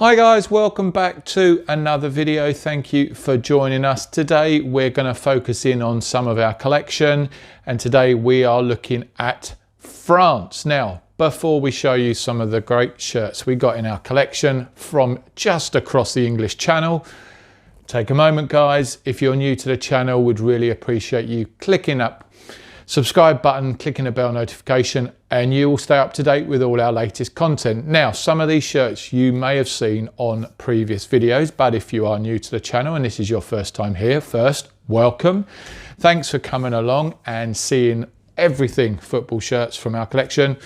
Hi guys, welcome back to another video. Thank you for joining us. Today we're going to focus in on some of our collection, and today we are looking at France. Now, before we show you some of the great shirts we got in our collection from just across the English Channel, take a moment guys, if you're new to the channel, would really appreciate you clicking up subscribe button, clicking the bell notification, and you will stay up to date with all our latest content. Now, some of these shirts you may have seen on previous videos, but if you are new to the channel and this is your first time here, first, welcome. Thanks for coming along and seeing everything football shirts from our collection.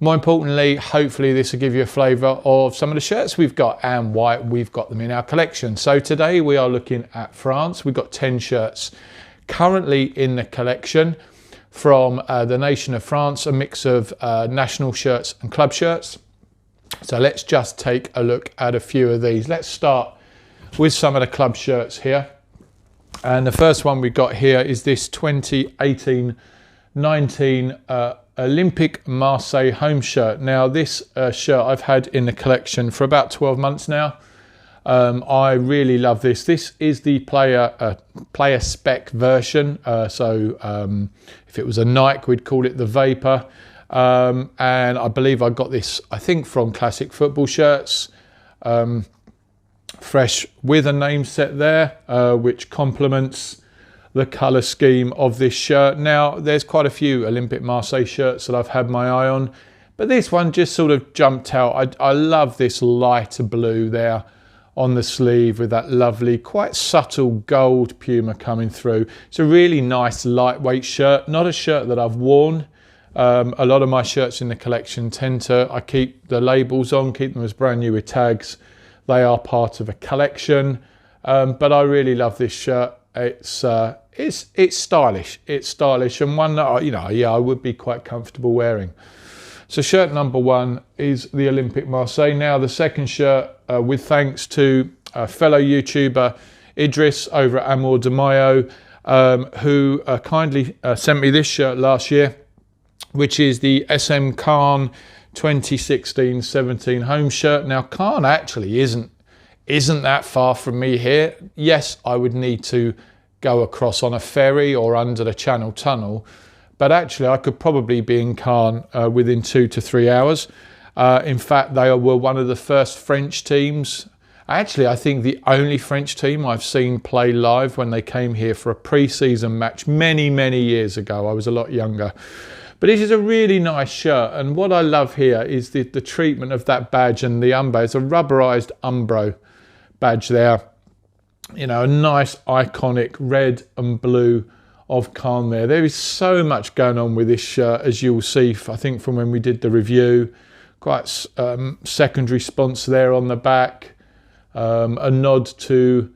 More importantly, hopefully this will give you a flavour of some of the shirts we've got and why we've got them in our collection. So today we are looking at France. We've got 10 shirts currently in the collection from the nation of France, a mix of national shirts and club shirts. So let's just take a look at a few of these. Let's start with some of the club shirts here. And the first one we got here is this 2018-19 Olympique Marseille home shirt. Now this shirt I've had in the collection for about 12 months now. I really love this. This is the player spec version. If it was a Nike, we'd call it the Vapor. And I believe I got this, I think, from Classic Football Shirts. Fresh with a name set there, which complements the colour scheme of this shirt. Now, there's quite a few Olympique Marseille shirts that I've had my eye on, but this one just sort of jumped out. I love this lighter blue there on the sleeve with that lovely, quite subtle gold puma coming through. It's a really nice lightweight shirt, not a shirt that I've worn. A lot of my shirts in the collection I keep the labels on, keep them as brand new with tags. They are part of a collection, but I really love this shirt. It's stylish. It's stylish, and one that I would be quite comfortable wearing. So shirt number one is the Olympique Marseille. Now the second shirt, with thanks to fellow YouTuber Idris over at Amour de Mayo, who kindly sent me this shirt last year, which is the SM Caen 2016-17 home shirt. Now Caen actually isn't that far from me here. Yes, I would need to go across on a ferry or under the Channel Tunnel, but actually I could probably be in Caen within 2 to 3 hours. In fact, they were one of the first French teams. Actually, I think the only French team I've seen play live when they came here for a pre-season match many, many years ago. I was a lot younger. But this is a really nice shirt. And what I love here is the treatment of that badge and the Umbro. It's a rubberized Umbro badge there. You know, a nice iconic red and blue of Caen there. There is so much going on with this shirt, as you'll see, I think, from when we did the review. Quite secondary sponsor there on the back. A nod to,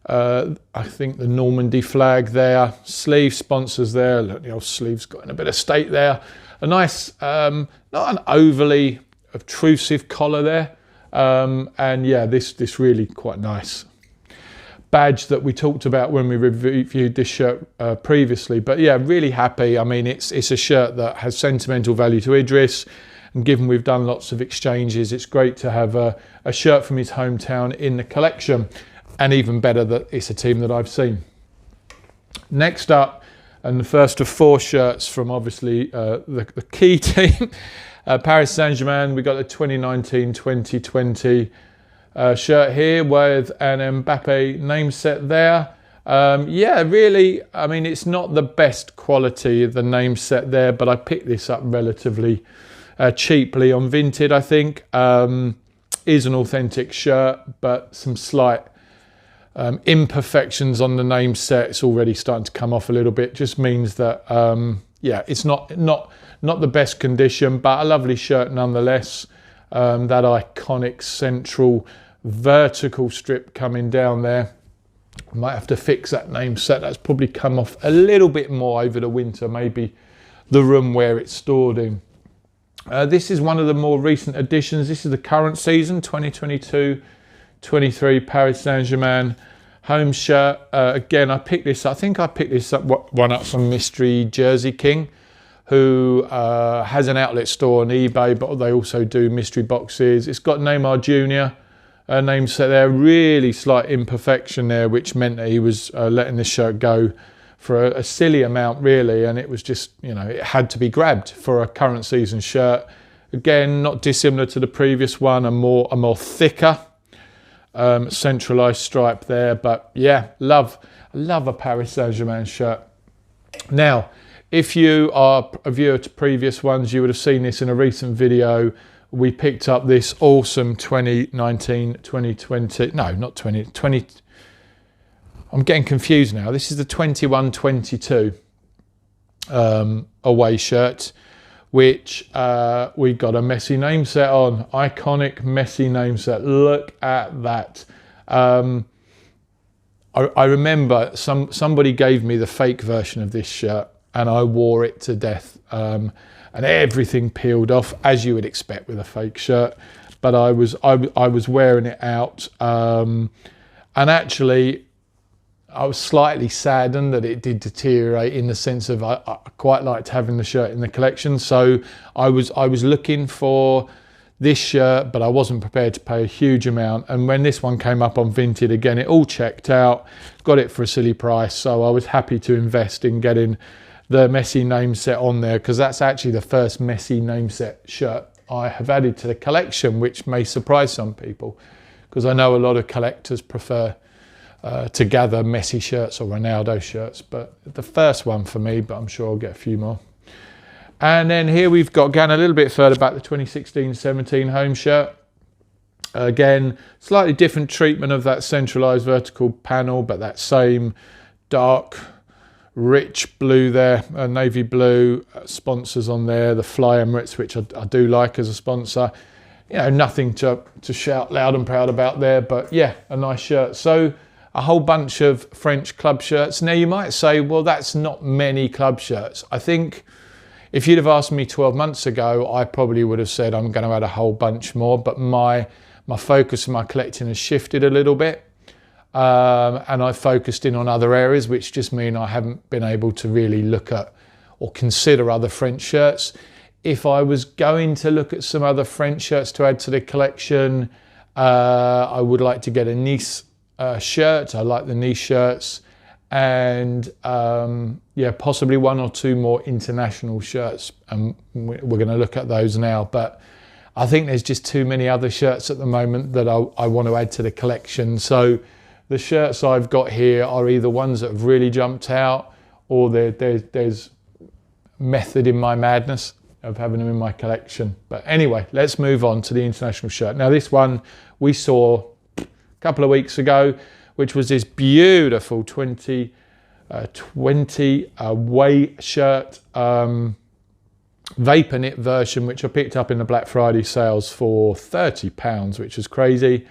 I think, the Normandy flag there. Sleeve sponsors there. Look, the old sleeve's got in a bit of state there. A nice, not an overly obtrusive collar there. And yeah, this really quite nice badge that we talked about when we reviewed this shirt previously. But yeah, really happy. I mean, it's a shirt that has sentimental value to Idris, and given we've done lots of exchanges, it's great to have a shirt from his hometown in the collection, and even better that it's a team that I've seen. Next up, and the first of 4 shirts from obviously the key team, Paris Saint-Germain. We got the 2019-2020 shirt here with an Mbappe name set there. Yeah, really, I mean, it's not the best quality of the name set there, but I picked this up relatively cheaply on Vinted, I think. Is an authentic shirt, but some slight imperfections on the name set. It's already starting to come off a little bit. Just means that yeah, it's not the best condition, but a lovely shirt nonetheless. That iconic central vertical strip coming down there. I might have to fix that name set. That's probably come off a little bit more over the winter, maybe the room where it's stored in. This is one of the more recent additions. This is the current season, 2022-23 Paris Saint-Germain home shirt. Again, I think I picked this up one up from Mystery Jersey King, who has an outlet store on eBay, but they also do mystery boxes. It's got Neymar Jr. name set there. Really slight imperfection there, which meant that he was letting this shirt go for a silly amount, really, and it was just, you know, it had to be grabbed for a current season shirt. Again, not dissimilar to the previous one, a more thicker centralised stripe there, but yeah, love a Paris Saint-Germain shirt. Now, if you are a viewer to previous ones, you would have seen this in a recent video. We picked up this awesome 2019-2020, no, not 2020, I'm getting confused now. This is the 21-22 away shirt, which we got a Messi name set on. Iconic Messi name set. Look at that. I remember somebody gave me the fake version of this shirt, and I wore it to death, and everything peeled off, as you would expect with a fake shirt. But I was wearing it out, and actually I was slightly saddened that it did deteriorate, in the sense of I quite liked having the shirt in the collection. So I was looking for this shirt, but I wasn't prepared to pay a huge amount. And when this one came up on Vinted, again, it all checked out, got it for a silly price. So I was happy to invest in getting the Messi name set on there, because that's actually the first Messi name set shirt I have added to the collection, which may surprise some people, because I know a lot of collectors prefer to gather Messi shirts or Ronaldo shirts, but the first one for me, but I'm sure I'll get a few more. And then here we've got, going a little bit further back, the 2016-17 home shirt. Again, slightly different treatment of that centralised vertical panel, but that same dark, rich blue there, navy blue, sponsors on there, the Fly Emirates, which I do like as a sponsor. You know, nothing to shout loud and proud about there, but yeah, a nice shirt. So a whole bunch of French club shirts. Now you might say, well, that's not many club shirts. I think if you'd have asked me 12 months ago, I probably would have said I'm going to add a whole bunch more, but my focus in my collecting has shifted a little bit. And I focused in on other areas, which just mean I haven't been able to really look at or consider other French shirts. If I was going to look at some other French shirts to add to the collection, I would like to get a Nice shirt. I like the Nice shirts, and yeah, possibly one or two more international shirts, and we're going to look at those now. But I think there's just too many other shirts at the moment that I want to add to the collection. So the shirts I've got here are either ones that have really jumped out, or there's method in my madness of having them in my collection. But anyway, let's move on to the international shirt. Now this one we saw a couple of weeks ago, which was this beautiful 2020 away shirt, vapor knit version, which I picked up in the Black Friday sales for £30, which is crazy.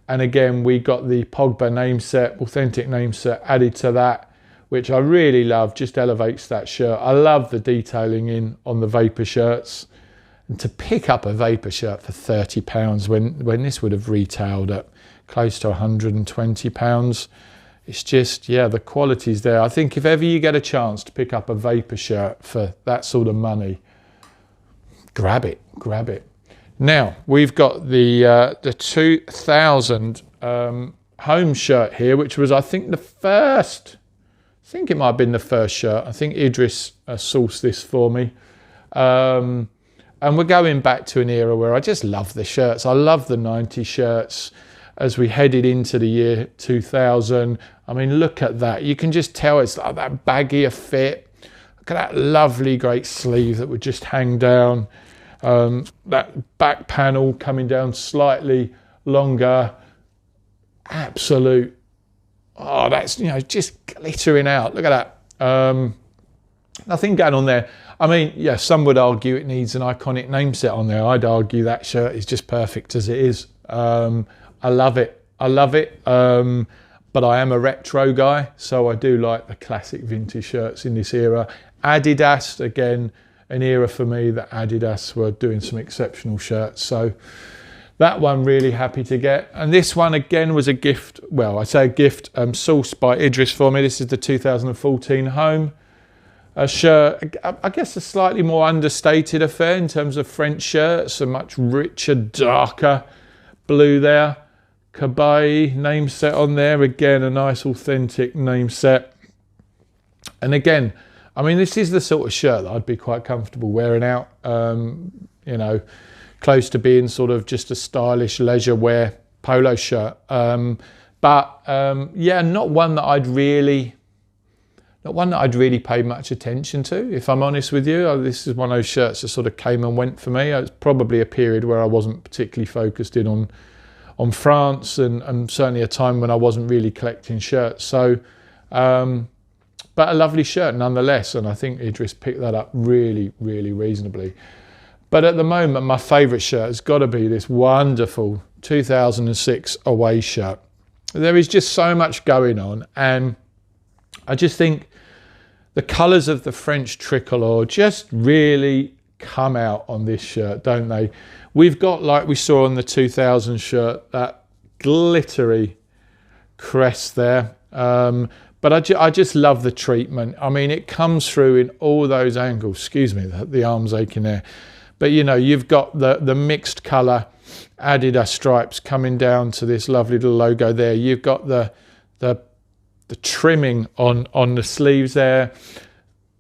And again, we got the Pogba name set, authentic name set added to that, which I really love, just elevates that shirt. I love the detailing in on the vapor shirts. And to pick up a vapor shirt for £30 when this would have retailed at close to £120, it's just, yeah, the quality's there. I think if ever you get a chance to pick up a vapor shirt for that sort of money, grab it. Now, we've got the 2000 home shirt here, which was, I think, it might have been the first shirt. I think Idris sourced this for me. And we're going back to an era where I just love the shirts. I love the 90 shirts as we headed into the year 2000. I mean, look at that. You can just tell it's like that baggier fit. Look at that lovely, great sleeve that would just hang down. That back panel coming down slightly longer. Absolute. Oh, that's, just glittering out. Look at that. Nothing going on there. I mean, yeah, some would argue it needs an iconic name set on there. I'd argue that shirt is just perfect as it is. I love it. But I am a retro guy, so I do like the classic vintage shirts in this era. Adidas, again, an era for me that Adidas were doing some exceptional shirts. So that one really happy to get. And this one again was a gift. Well, I say a gift, sourced by Idris for me. This is the 2014 home. A shirt, I guess a slightly more understated affair in terms of French shirts, a much richer, darker blue there. Kabay name set on there. Again, a nice authentic name set. And again, I mean, this is the sort of shirt that I'd be quite comfortable wearing out, you know, close to being sort of just a stylish leisure wear polo shirt. Yeah, not one that I'd really paid much attention to, if I'm honest with you. This is one of those shirts that sort of came and went for me. It's probably a period where I wasn't particularly focused in on France, and certainly a time when I wasn't really collecting shirts. So, but a lovely shirt nonetheless, and I think Idris picked that up really, really reasonably. But at the moment, my favourite shirt has got to be this wonderful 2006 away shirt. There is just so much going on, and I just think the colours of the French tricolour just really come out on this shirt, don't they? We've got, like we saw on the 2000 shirt, that glittery crest there. But I just love the treatment. I mean, it comes through in all those angles. Excuse me, the arm's aching there. But, you know, you've got the mixed colour Adidas stripes coming down to this lovely little logo there. You've got the trimming on the sleeves there,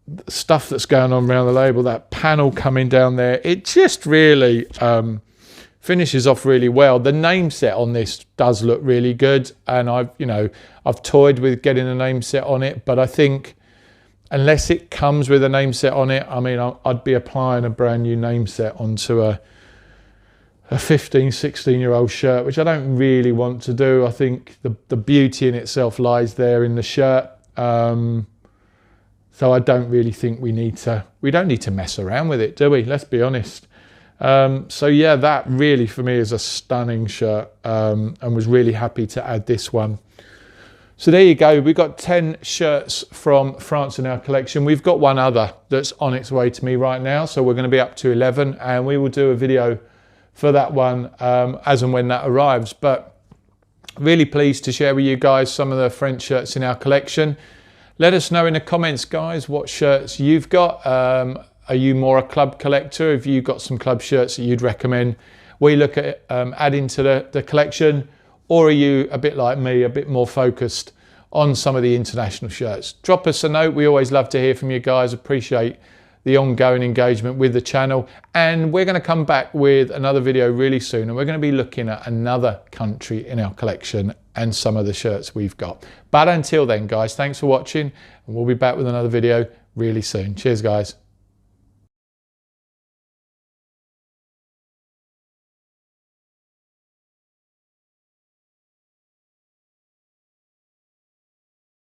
the stuff that's going on around the label, that panel coming down there. It just really finishes off really well. The name set on this does look really good, and I've toyed with getting a name set on it, but I think unless it comes with a name set on it, I mean, I'd be applying a brand new name set onto a 15, 16-year-old shirt, which I don't really want to do. I think the beauty in itself lies there in the shirt. So I don't really think we don't need to mess around with it, do we? Let's be honest. So yeah, that really for me is a stunning shirt, and was really happy to add this one. So there you go. We've got 10 shirts from France in our collection. We've got one other that's on its way to me right now. So we're going to be up to 11, and we will do a video for that one as and when that arrives. But really pleased to share with you guys some of the French shirts in our collection. Let us know in the comments, guys, what shirts you've got. Are you more a club collector? Have you got some club shirts that you'd recommend we look at adding to the collection? Or are you a bit like me, a bit more focused on some of the international shirts? Drop us a note. We always love to hear from you guys. Appreciate the ongoing engagement with the channel. And we're going to come back with another video really soon. And we're going to be looking at another country in our collection and some of the shirts we've got. But until then, guys, thanks for watching. And we'll be back with another video really soon. Cheers, guys.